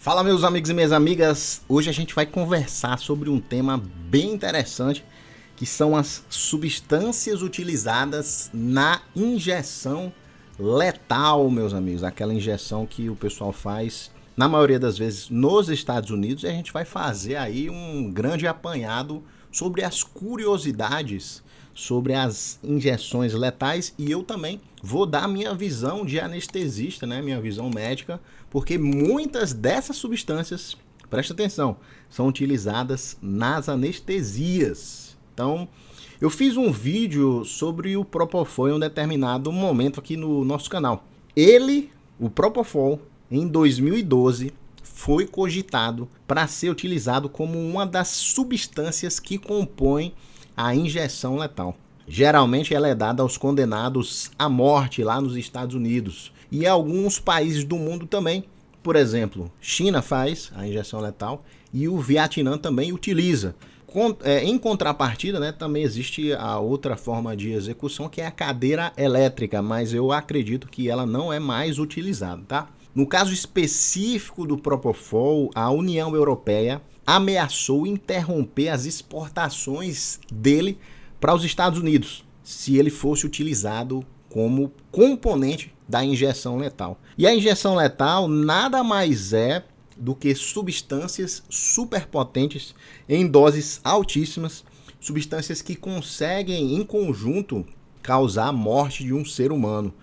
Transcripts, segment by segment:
Fala, meus amigos e minhas amigas, hoje a gente vai conversar sobre um tema bem interessante, que são as substâncias utilizadas na injeção letal, meus amigos, aquela injeção que o pessoal faz, na maioria das vezes, nos Estados Unidos, e a gente vai fazer aí um grande apanhado sobre as curiosidades sobre as injeções letais, e eu também vou dar minha visão de anestesista, né, minha visão médica, porque muitas dessas substâncias, presta atenção, são utilizadas nas anestesias. Então, eu fiz um vídeo sobre o Propofol em um determinado momento aqui no nosso canal. O Propofol, em 2012, foi cogitado para ser utilizado como uma das substâncias que compõem a injeção letal. Geralmente ela é dada aos condenados à morte lá nos Estados Unidos e alguns países do mundo também. Por exemplo, China faz a injeção letal e o Vietnã também utiliza. Em contrapartida, né, também existe a outra forma de execução, que é a cadeira elétrica, mas eu acredito que ela não é mais utilizada, tá? No caso específico do Propofol, a União Europeia ameaçou interromper as exportações dele para os Estados Unidos, se ele fosse utilizado como componente da injeção letal. E a injeção letal nada mais é do que substâncias superpotentes em doses altíssimas, substâncias que conseguem em conjunto causar a morte de um ser humano.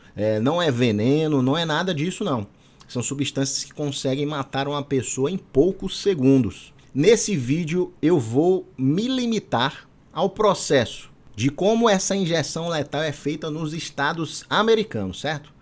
Não é veneno, não é nada disso não. São substâncias que conseguem matar uma pessoa em poucos segundos. Nesse vídeo eu vou me limitar ao processo de como essa injeção letal é feita nos estados americanos, certo?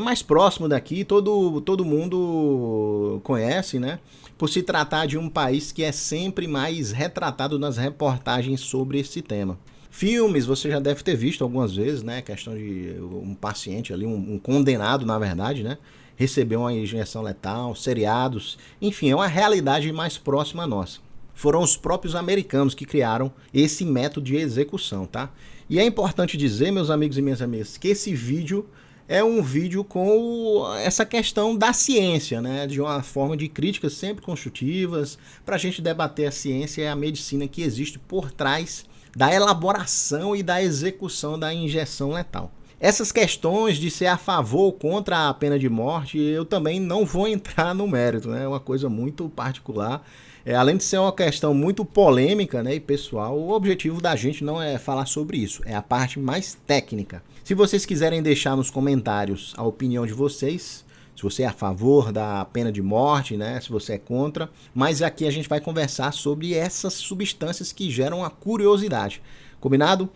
Mais próximo daqui, todo mundo conhece, né? Por se tratar de um país que é sempre mais retratado nas reportagens sobre esse tema. Filmes você já deve ter visto algumas vezes, né? Questão de um paciente ali, um condenado, na verdade, né? Recebeu uma injeção letal, seriados, enfim, é uma realidade mais próxima a nossa. Foram os próprios americanos que criaram esse método de execução, tá? E é importante dizer, meus amigos e minhas amigas, que esse vídeo é um vídeo com essa questão da ciência, né? De uma forma de críticas sempre construtivas, para a gente debater a ciência e a medicina que existe por trás da elaboração e da execução da injeção letal. Essas questões de ser a favor ou contra a pena de morte, eu também não vou entrar no mérito, né? É uma coisa muito particular. Além de ser uma questão muito polêmica, né, e pessoal, o objetivo da gente não é falar sobre isso, é a parte mais técnica. Se vocês quiserem deixar nos comentários a opinião de vocês, se você é a favor da pena de morte, né, se você é contra, mas aqui a gente vai conversar sobre essas substâncias que geram a curiosidade. Combinado?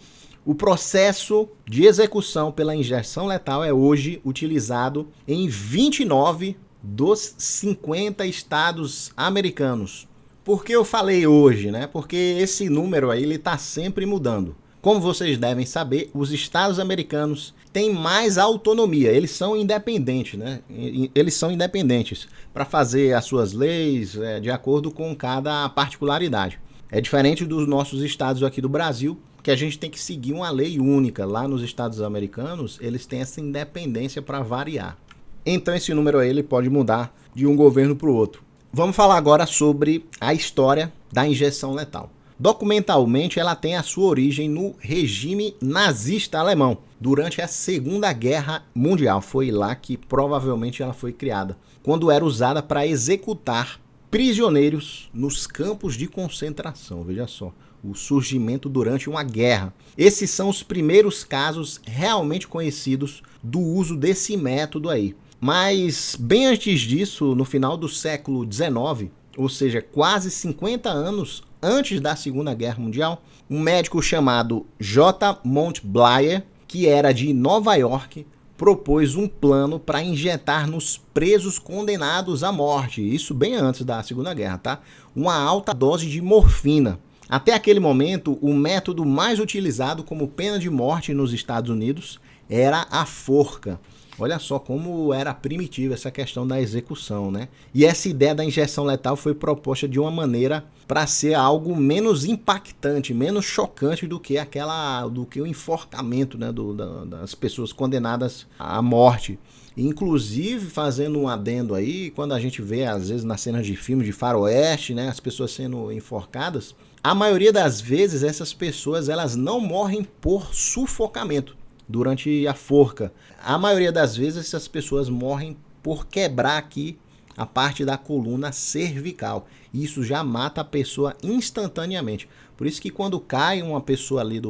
O processo de execução pela injeção letal é hoje utilizado em 29 dos 50 estados americanos. Por que eu falei hoje, né? Porque esse número aí está sempre mudando. Como vocês devem saber, os estados americanos têm mais autonomia, eles são independentes, né? Eles são independentes para fazer as suas leis de acordo com cada particularidade. É diferente dos nossos estados aqui do Brasil, que a gente tem que seguir uma lei única. Lá nos estados americanos, eles têm essa independência para variar. Então esse número aí ele pode mudar de um governo para o outro. Vamos falar agora sobre a história da injeção letal. Documentalmente, ela tem a sua origem no regime nazista alemão, durante a Segunda Guerra Mundial. Foi lá que provavelmente ela foi criada, quando era usada para executar prisioneiros nos campos de concentração. Veja só, o surgimento durante uma guerra. Esses são os primeiros casos realmente conhecidos do uso desse método aí. Mas bem antes disso, no final do século XIX, ou seja, quase 50 anos antes da Segunda Guerra Mundial, um médico chamado J. Montblair, que era de Nova York, propôs um plano para injetar nos presos condenados à morte, isso bem antes da Segunda Guerra, tá? Uma alta dose de morfina. Até aquele momento, o método mais utilizado como pena de morte nos Estados Unidos era a forca. Olha só como era primitiva essa questão da execução, né? E essa ideia da injeção letal foi proposta de uma maneira para ser algo menos impactante, menos chocante do que o enforcamento, né, das pessoas condenadas à morte. Inclusive, fazendo um adendo aí, quando a gente vê, às vezes, nas cenas de filmes de faroeste, né, as pessoas sendo enforcadas, a maioria das vezes essas pessoas elas não morrem por sufocamento durante a forca. A maioria das vezes essas pessoas morrem por quebrar aqui a parte da coluna cervical. Isso já mata a pessoa instantaneamente. Por isso que quando cai uma pessoa ali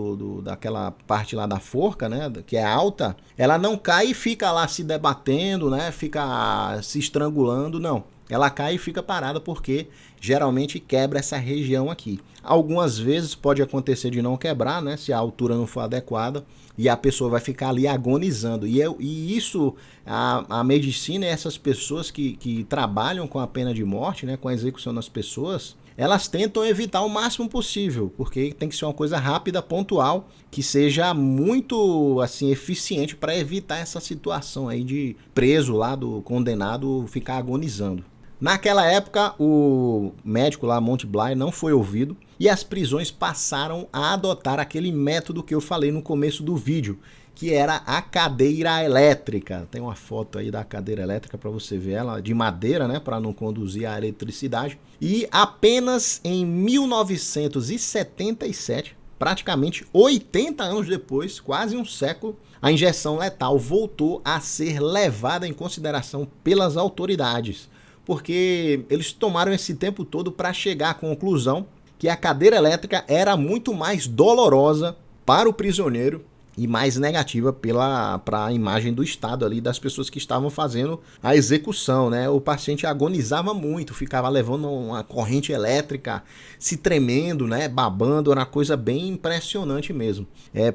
daquela parte lá da forca, né, que é alta, ela não cai e fica lá se debatendo, né, fica se estrangulando, não. Ela cai e fica parada porque geralmente quebra essa região aqui. Algumas vezes pode acontecer de não quebrar, né, se a altura não for adequada, e a pessoa vai ficar ali agonizando. E isso, a medicina e essas pessoas que trabalham com a pena de morte, né, com a execução das pessoas, elas tentam evitar o máximo possível, porque tem que ser uma coisa rápida, pontual, que seja muito assim eficiente para evitar essa situação aí de preso lá do condenado ficar agonizando. Naquela época, o médico lá, Monty Bly, não foi ouvido e as prisões passaram a adotar aquele método que eu falei no começo do vídeo, que era a cadeira elétrica. Tem uma foto aí da cadeira elétrica para você ver ela, de madeira, né, para não conduzir a eletricidade. E apenas em 1977, praticamente 80 anos depois, quase um século, a injeção letal voltou a ser levada em consideração pelas autoridades, porque eles tomaram esse tempo todo para chegar à conclusão que a cadeira elétrica era muito mais dolorosa para o prisioneiro e mais negativa para a imagem do Estado ali, das pessoas que estavam fazendo a execução, né? O paciente agonizava muito, ficava levando uma corrente elétrica, se tremendo, né? Babando, era uma coisa bem impressionante mesmo.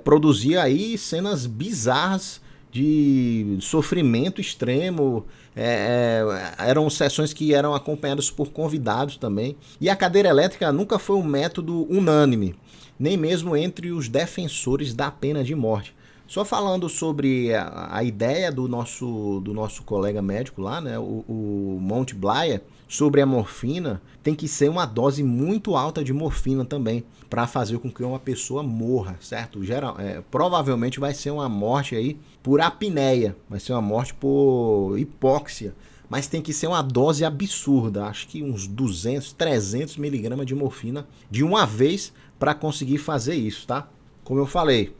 Produzia aí cenas bizarras de sofrimento extremo, eram sessões que eram acompanhadas por convidados também. E a cadeira elétrica nunca foi um método unânime, nem mesmo entre os defensores da pena de morte. Só falando sobre a ideia do nosso colega médico lá, né, o Monty Bly, sobre a morfina, tem que ser uma dose muito alta de morfina também, para fazer com que uma pessoa morra, certo? Provavelmente vai ser uma morte aí por apneia, vai ser uma morte por hipóxia, mas tem que ser uma dose absurda, acho que uns 200, 300 miligramas de morfina de uma vez para conseguir fazer isso, tá? Como eu falei,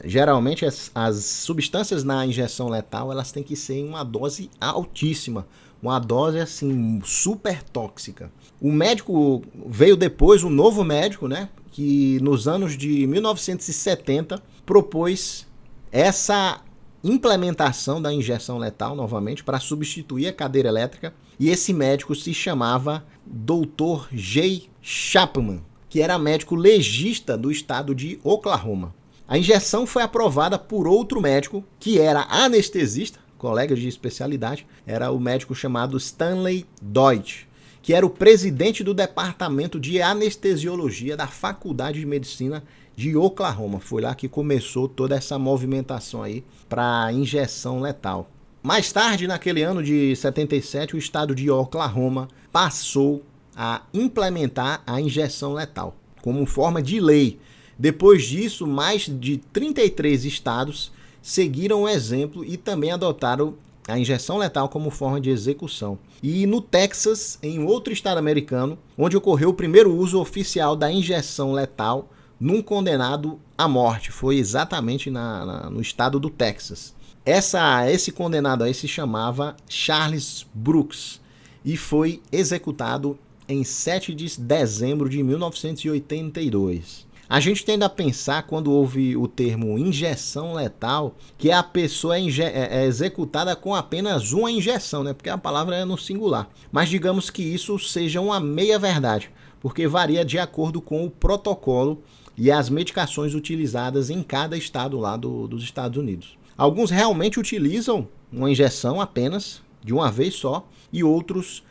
geralmente as substâncias na injeção letal, elas têm que ser em uma dose altíssima, uma dose assim super tóxica. O médico veio depois, um novo médico, né, que nos anos de 1970 propôs essa implementação da injeção letal novamente para substituir a cadeira elétrica, e esse médico se chamava Dr. J. Chapman, que era médico legista do estado de Oklahoma. A injeção foi aprovada por outro médico que era anestesista, colega de especialidade, era o médico chamado Stanley Deutsch, que era o presidente do departamento de anestesiologia da Faculdade de Medicina de Oklahoma. Foi lá que começou toda essa movimentação aí para injeção letal. Mais tarde, naquele ano de 77, o estado de Oklahoma passou a implementar a injeção letal como forma de lei. Depois disso, mais de 33 estados seguiram o exemplo e também adotaram a injeção letal como forma de execução. E no Texas, em outro estado americano, onde ocorreu o primeiro uso oficial da injeção letal num condenado à morte, foi exatamente no estado do Texas. Esse condenado aí se chamava Charles Brooks e foi executado em 7 de dezembro de 1982. A gente tende a pensar, quando ouve o termo injeção letal, que a pessoa é executada com apenas uma injeção, né? Porque a palavra é no singular. Mas digamos que isso seja uma meia-verdade, porque varia de acordo com o protocolo e as medicações utilizadas em cada estado lá dos Estados Unidos. Alguns realmente utilizam uma injeção apenas, de uma vez só, e outros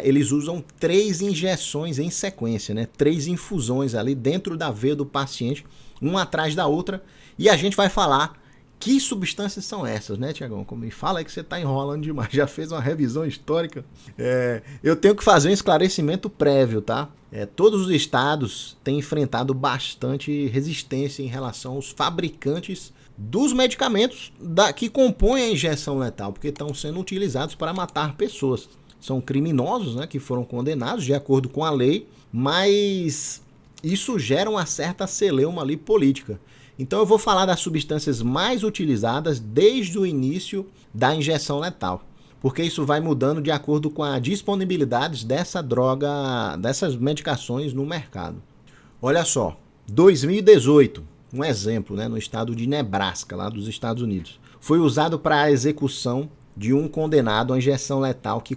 eles usam 3 injeções em sequência, né? 3 infusões ali dentro da veia do paciente, uma atrás da outra, e a gente vai falar Que substâncias são essas, né, Tiagão? Como me fala aí que você está enrolando demais, já fez uma revisão histórica. Eu tenho que fazer um esclarecimento prévio, tá? Todos os estados têm enfrentado bastante resistência em relação aos fabricantes dos medicamentos que compõem a injeção letal, porque estão sendo utilizados para matar pessoas. São criminosos, né, que foram condenados de acordo com a lei, mas isso gera uma certa celeuma ali política. Então eu vou falar das substâncias mais utilizadas desde o início da injeção letal, porque isso vai mudando de acordo com a disponibilidade dessa droga, dessas medicações no mercado. Olha só, 2018, um exemplo, né, no estado de Nebraska, lá dos Estados Unidos, foi usado para a execução de um condenado à injeção letal que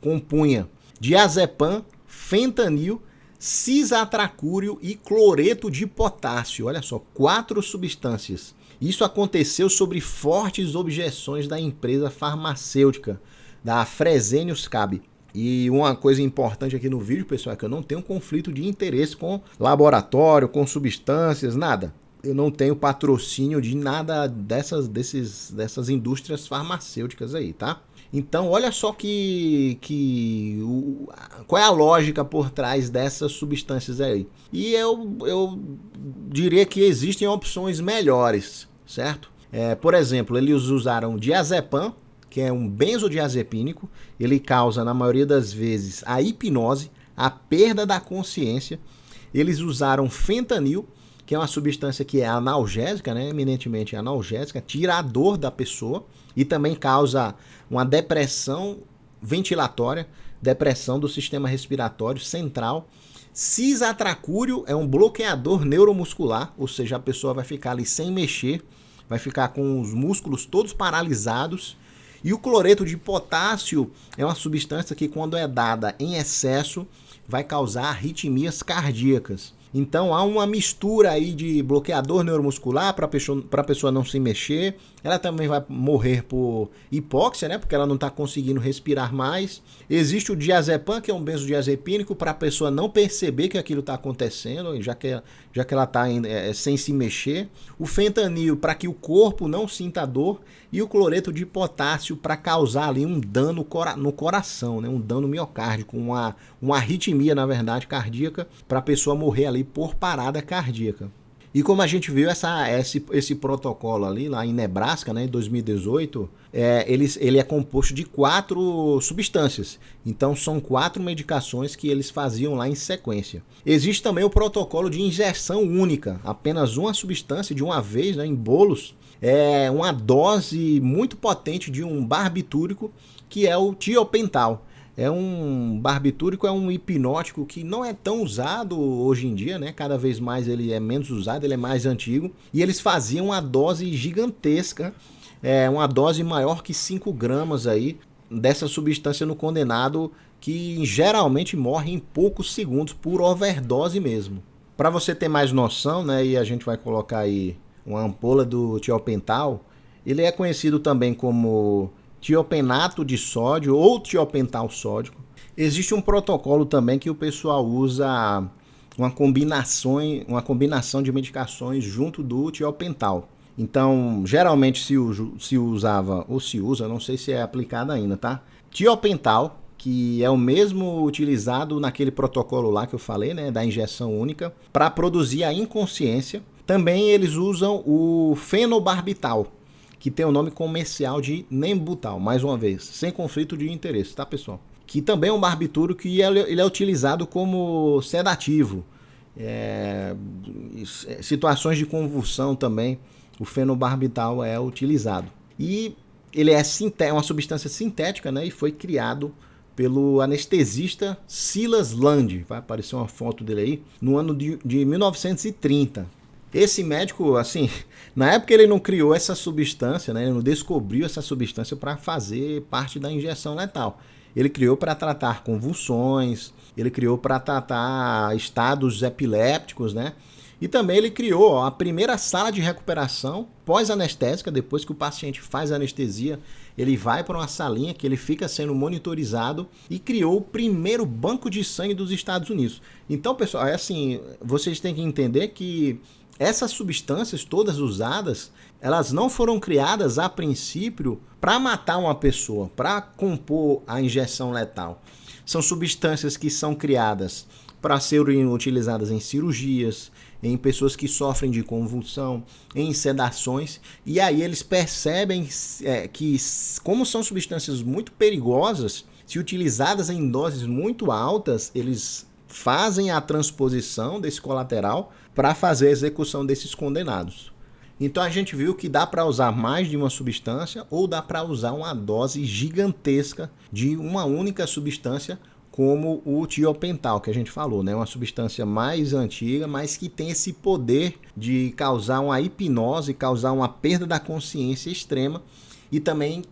compunha diazepam, fentanil, cisatracúrio e cloreto de potássio. Olha só, 4 substâncias. Isso aconteceu sobre fortes objeções da empresa farmacêutica, da Fresenius Kabi. E uma coisa importante aqui no vídeo, pessoal, é que eu não tenho conflito de interesse com laboratório, com substâncias, nada. Eu não tenho patrocínio de nada dessas indústrias farmacêuticas aí, tá? Então, olha só qual é a lógica por trás dessas substâncias aí. E eu diria que existem opções melhores, certo? Por exemplo, eles usaram diazepam, que é um benzodiazepínico. Ele causa, na maioria das vezes, a hipnose, a perda da consciência. Eles usaram fentanil, que é uma substância que é analgésica, né? Eminentemente analgésica, tira a dor da pessoa e também causa uma depressão ventilatória, depressão do sistema respiratório central. Cisatracúrio é um bloqueador neuromuscular, ou seja, a pessoa vai ficar ali sem mexer, vai ficar com os músculos todos paralisados. E o cloreto de potássio é uma substância que, quando é dada em excesso, vai causar arritmias cardíacas. Então há uma mistura aí de bloqueador neuromuscular para a pessoa não se mexer. Ela também vai morrer por hipóxia, né? Porque ela não está conseguindo respirar mais. Existe o diazepam, que é um benzodiazepínico, para a pessoa não perceber que aquilo está acontecendo, já que ela está sem se mexer. O fentanil, para que o corpo não sinta dor. E o cloreto de potássio, para causar ali um dano no coração, né? Um dano miocárdico, uma arritmia, na verdade, cardíaca, para a pessoa morrer ali por parada cardíaca. E como a gente viu esse protocolo ali lá em Nebraska, né, em 2018, ele é composto de 4 substâncias. Então são 4 medicações que eles faziam lá em sequência. Existe também o protocolo de injeção única, apenas uma substância de uma vez, né, em bolos. É uma dose muito potente de um barbitúrico, que é o tiopental. É um barbitúrico, é um hipnótico que não é tão usado hoje em dia, né? Cada vez mais ele é menos usado, ele é mais antigo. E eles faziam uma dose gigantesca, uma dose maior que 5 gramas aí, dessa substância no condenado, que geralmente morre em poucos segundos por overdose mesmo. Para você ter mais noção, né? E a gente vai colocar aí uma ampola do tiopental. Ele é conhecido também como tiopenato de sódio ou tiopental sódico. Existe um protocolo também que o pessoal usa uma combinação de medicações junto do tiopental. Então, geralmente se usava, ou se usa, não sei se é aplicado ainda, tá? Tiopental, que é o mesmo utilizado naquele protocolo lá que eu falei, né, da injeção única, para produzir a inconsciência. Também eles usam o fenobarbital, que tem o nome comercial de Nembutal, mais uma vez, sem conflito de interesse, tá, pessoal? Que também é um barbitúrico que ele é utilizado como sedativo. Situações de convulsão também, o fenobarbital é utilizado. E ele é uma substância sintética, né, e foi criado pelo anestesista Silas Land, vai aparecer uma foto dele aí, no ano de 1930. Esse médico, assim, na época ele não criou essa substância, né? Ele não descobriu essa substância para fazer parte da injeção letal. Ele criou para tratar convulsões, ele criou para tratar estados epilépticos, né? E também ele criou a primeira sala de recuperação pós-anestésica. Depois que o paciente faz anestesia, ele vai para uma salinha que ele fica sendo monitorizado, e criou o primeiro banco de sangue dos Estados Unidos. Então, pessoal, vocês têm que entender que essas substâncias todas usadas, elas não foram criadas a princípio para matar uma pessoa, para compor a injeção letal. São substâncias que são criadas para serem utilizadas em cirurgias, em pessoas que sofrem de convulsão, em sedações, e aí eles percebem que, como são substâncias muito perigosas, se utilizadas em doses muito altas, eles fazem a transposição desse colateral para fazer a execução desses condenados. Então a gente viu que dá para usar mais de uma substância ou dá para usar uma dose gigantesca de uma única substância, como o tiopental, que a gente falou, né? Uma substância mais antiga, mas que tem esse poder de causar uma hipnose, causar uma perda da consciência extrema, e também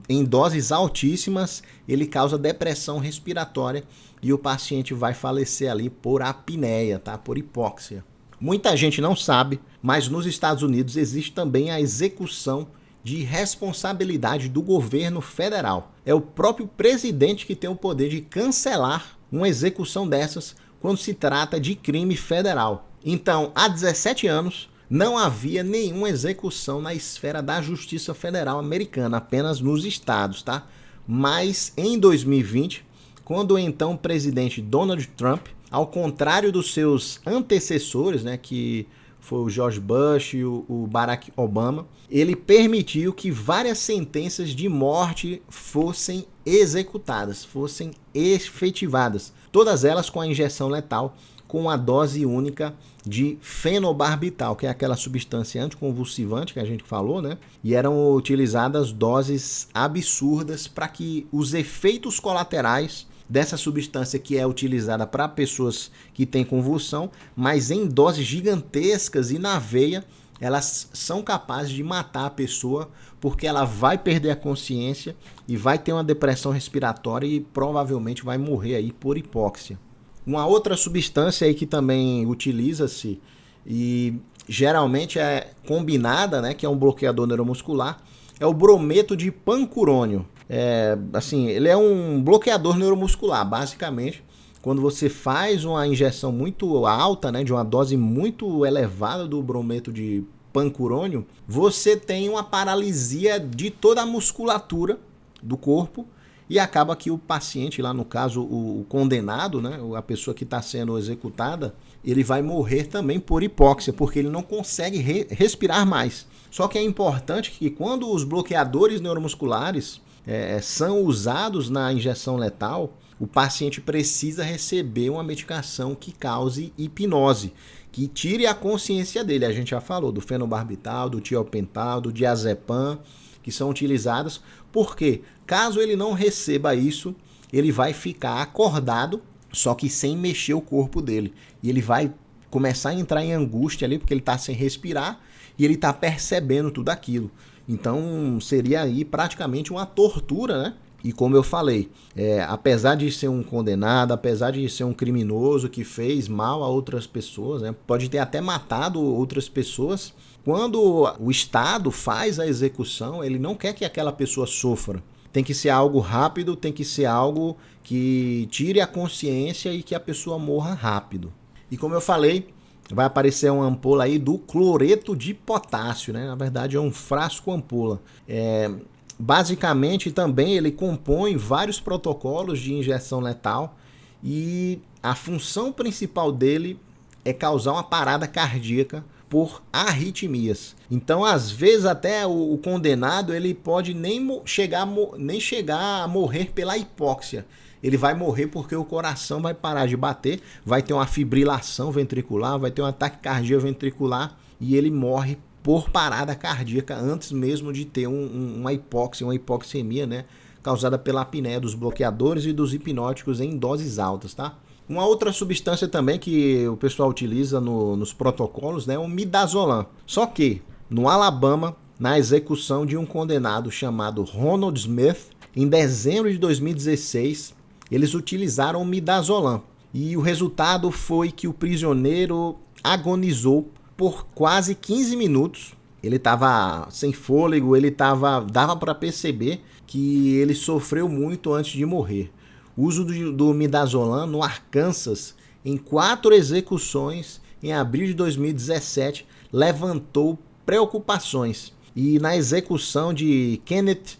em doses altíssimas ele causa depressão respiratória e o paciente vai falecer ali por apneia, tá? Por hipóxia. Muita gente não sabe, mas nos Estados Unidos existe também a execução de responsabilidade do governo federal. É o próprio presidente que tem o poder de cancelar uma execução dessas quando se trata de crime federal. Então, há 17 anos, não havia nenhuma execução na esfera da Justiça Federal americana, apenas nos estados, tá? Mas em 2020, quando o então presidente Donald Trump, ao contrário dos seus antecessores, né, que foi o George Bush e o Barack Obama, ele permitiu que várias sentenças de morte fossem executadas, fossem efetivadas, todas elas com a injeção letal, com a dose única de fenobarbital, que é aquela substância anticonvulsivante que a gente falou, né? E eram utilizadas doses absurdas para que os efeitos colaterais dessa substância, que é utilizada para pessoas que têm convulsão, mas em doses gigantescas e na veia, elas são capazes de matar a pessoa, porque ela vai perder a consciência e vai ter uma depressão respiratória e provavelmente vai morrer aí por hipóxia. Uma outra substância aí que também utiliza-se e geralmente é combinada, né, que é um bloqueador neuromuscular, é o brometo de pancurônio. Ele é um bloqueador neuromuscular, basicamente. Quando você faz uma injeção muito alta, né, de uma dose muito elevada do brometo de pancurônio, você tem uma paralisia de toda a musculatura do corpo e acaba que o paciente, lá no caso o condenado, né, a pessoa que está sendo executada, ele vai morrer também por hipóxia, porque ele não consegue respirar mais. Só que é importante que quando os bloqueadores neuromusculares são usados na injeção letal, o paciente precisa receber uma medicação que cause hipnose, que tire a consciência dele. A gente já falou do fenobarbital, do tiopental, do diazepam, que são utilizadas, porque caso ele não receba isso, ele vai ficar acordado, só que sem mexer o corpo dele. E ele vai começar a entrar em angústia ali, porque ele está sem respirar e ele está percebendo tudo aquilo. Então seria aí praticamente uma tortura, né? E como eu falei, apesar de ser um condenado, apesar de ser um criminoso que fez mal a outras pessoas, né, pode ter até matado outras pessoas, quando o Estado faz a execução, ele não quer que aquela pessoa sofra. Tem que ser algo rápido, tem que ser algo que tire a consciência e que a pessoa morra rápido. E como eu falei, vai aparecer uma ampola aí do cloreto de potássio, né? Na verdade é um frasco ampola. Basicamente também ele compõe vários protocolos de injeção letal e a função principal dele é causar uma parada cardíaca por arritmias. Então, às vezes até o condenado ele pode nem chegar a morrer pela hipóxia. Ele vai morrer porque o coração vai parar de bater, vai ter uma fibrilação ventricular, vai ter um ataque cardíaco ventricular e ele morre por parada cardíaca antes mesmo de ter uma hipóxia, uma hipoxemia, né, causada pela apneia dos bloqueadores e dos hipnóticos em doses altas, tá? Uma outra substância também que o pessoal utiliza nos protocolos, né, é o midazolam. Só que no Alabama, na execução de um condenado chamado Ronald Smith, em dezembro de 2016, eles utilizaram o midazolam. E o resultado foi que o prisioneiro agonizou por quase 15 minutos. Ele estava sem fôlego, dava para perceber que ele sofreu muito antes de morrer. O uso do midazolam no Arkansas, em 4 execuções, em abril de 2017, levantou preocupações. E na execução de Kenneth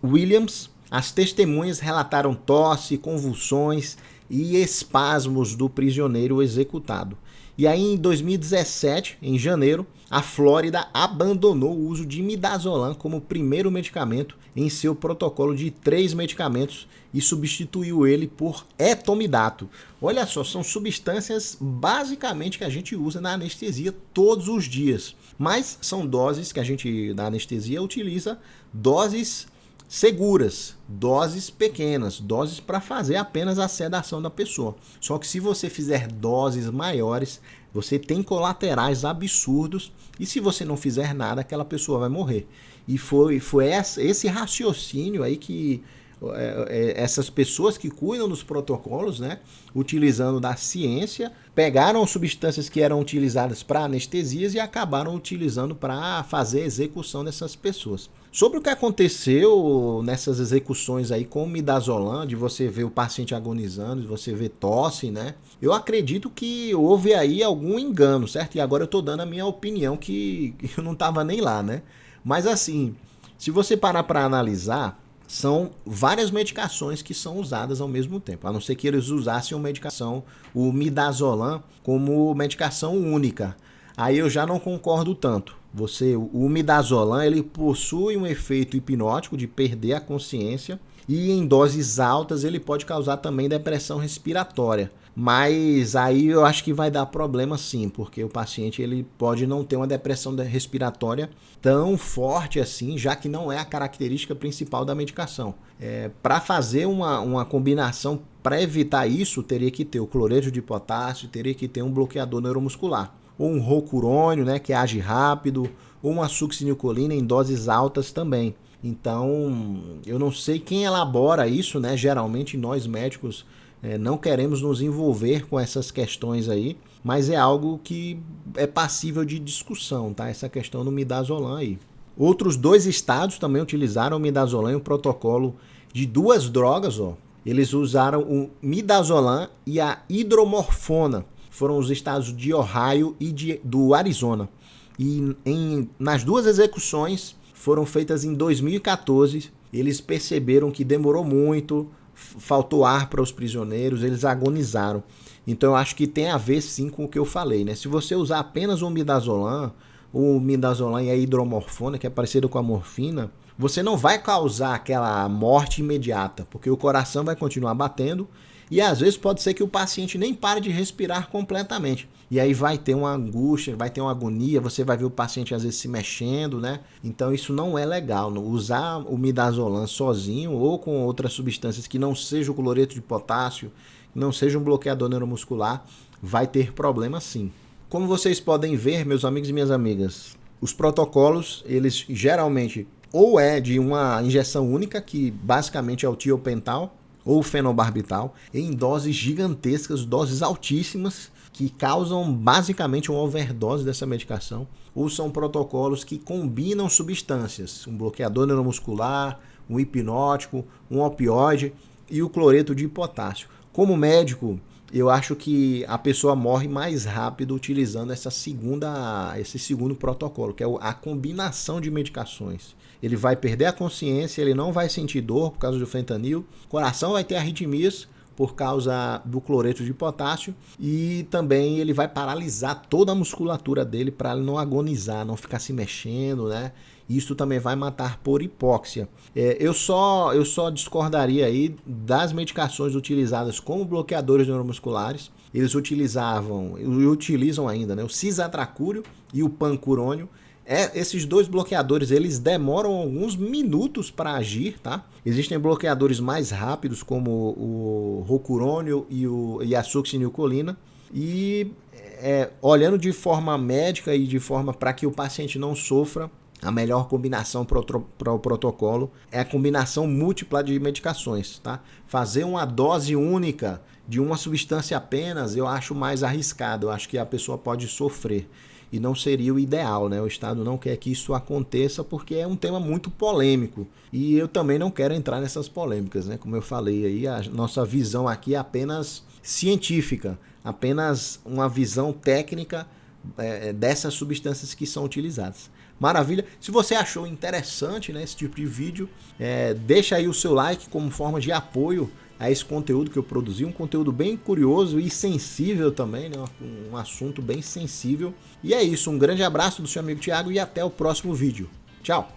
Williams, as testemunhas relataram tosse, convulsões e espasmos do prisioneiro executado. E aí em 2017, em janeiro, a Flórida abandonou o uso de midazolam como primeiro medicamento em seu protocolo de 3 medicamentos e substituiu ele por etomidato. Olha só, são substâncias basicamente que a gente usa na anestesia todos os dias, mas são doses que a gente na anestesia utiliza, doses seguras, doses pequenas, doses para fazer apenas a sedação da pessoa. Só que se você fizer doses maiores, você tem colaterais absurdos e se você não fizer nada, aquela pessoa vai morrer. E foi esse raciocínio aí que essas pessoas que cuidam dos protocolos, né, utilizando da ciência, pegaram substâncias que eram utilizadas para anestesias e acabaram utilizando para fazer a execução dessas pessoas. Sobre o que aconteceu nessas execuções aí com o midazolam, de você ver o paciente agonizando, de você ver tosse, né? Eu acredito que houve aí algum engano, certo? E agora eu tô dando a minha opinião que eu não tava nem lá, né? Mas assim, se você parar para analisar, são várias medicações que são usadas ao mesmo tempo, a não ser que eles usassem uma medicação, o midazolam, como medicação única. Aí eu já não concordo tanto. O midazolam, ele possui um efeito hipnótico de perder a consciência e em doses altas ele pode causar também depressão respiratória. Mas aí eu acho que vai dar problema sim, porque o paciente ele pode não ter uma depressão respiratória tão forte assim, já que não é a característica principal da medicação. Para fazer uma combinação para evitar isso, teria que ter o cloreto de potássio, teria que ter um bloqueador neuromuscular. Ou um rocurônio, né, que age rápido, ou uma succinilcolina em doses altas também. Então, eu não sei quem elabora isso, né? Geralmente nós médicos não queremos nos envolver com essas questões aí, mas é algo que é passível de discussão, tá? Essa questão do midazolam aí. Outros 2 estados também utilizaram o midazolam em um protocolo de 2 drogas, ó. Eles usaram o midazolam e a hidromorfona. Foram os estados de Ohio e do Arizona. E nas 2 execuções foram feitas em 2014. Eles perceberam que demorou muito, faltou ar para os prisioneiros, eles agonizaram. Então eu acho que tem a ver sim com o que eu falei, né? Se você usar apenas o midazolam e a hidromorfona, que é parecido com a morfina, você não vai causar aquela morte imediata, porque o coração vai continuar batendo e às vezes pode ser que o paciente nem pare de respirar completamente. E aí vai ter uma angústia, vai ter uma agonia, você vai ver o paciente às vezes se mexendo, né? Então isso não é legal. Usar o midazolam sozinho ou com outras substâncias que não seja o cloreto de potássio, que não seja um bloqueador neuromuscular, vai ter problema sim. Como vocês podem ver, meus amigos e minhas amigas, os protocolos, eles geralmente ou é de uma injeção única, que basicamente é o tiopental, ou fenobarbital, em doses gigantescas, doses altíssimas, que causam basicamente uma overdose dessa medicação, ou são protocolos que combinam substâncias, um bloqueador neuromuscular, um hipnótico, um opioide e o cloreto de potássio. Como médico, eu acho que a pessoa morre mais rápido utilizando esse segundo protocolo, que é a combinação de medicações. Ele vai perder a consciência, ele não vai sentir dor por causa do fentanil, o coração vai ter arritmias por causa do cloreto de potássio e também ele vai paralisar toda a musculatura dele para ele não agonizar, não ficar se mexendo, né? Isso também vai matar por hipóxia. Eu só discordaria aí das medicações utilizadas como bloqueadores neuromusculares. Eles utilizavam e utilizam ainda, né, o cisatracúrio e o pancurônio. Esses 2 bloqueadores, eles demoram alguns minutos para agir, tá? Existem bloqueadores mais rápidos, como o rocurônio e a succinilcolina. E olhando de forma médica e de forma para que o paciente não sofra, a melhor combinação para o protocolo é a combinação múltipla de medicações, tá? Fazer uma dose única de uma substância apenas, eu acho mais arriscado, eu acho que a pessoa pode sofrer. e não seria o ideal, né? O Estado não quer que isso aconteça porque é um tema muito polêmico e eu também não quero entrar nessas polêmicas, né? Como eu falei aí, a nossa visão aqui é apenas científica, apenas uma visão técnica dessas substâncias que são utilizadas. Maravilha! Se você achou interessante, né, esse tipo de vídeo, deixa aí o seu like como forma de apoio a esse conteúdo que eu produzi, um conteúdo bem curioso e sensível também, né, um assunto bem sensível. E é isso, um grande abraço do seu amigo Thiago e até o próximo vídeo. Tchau!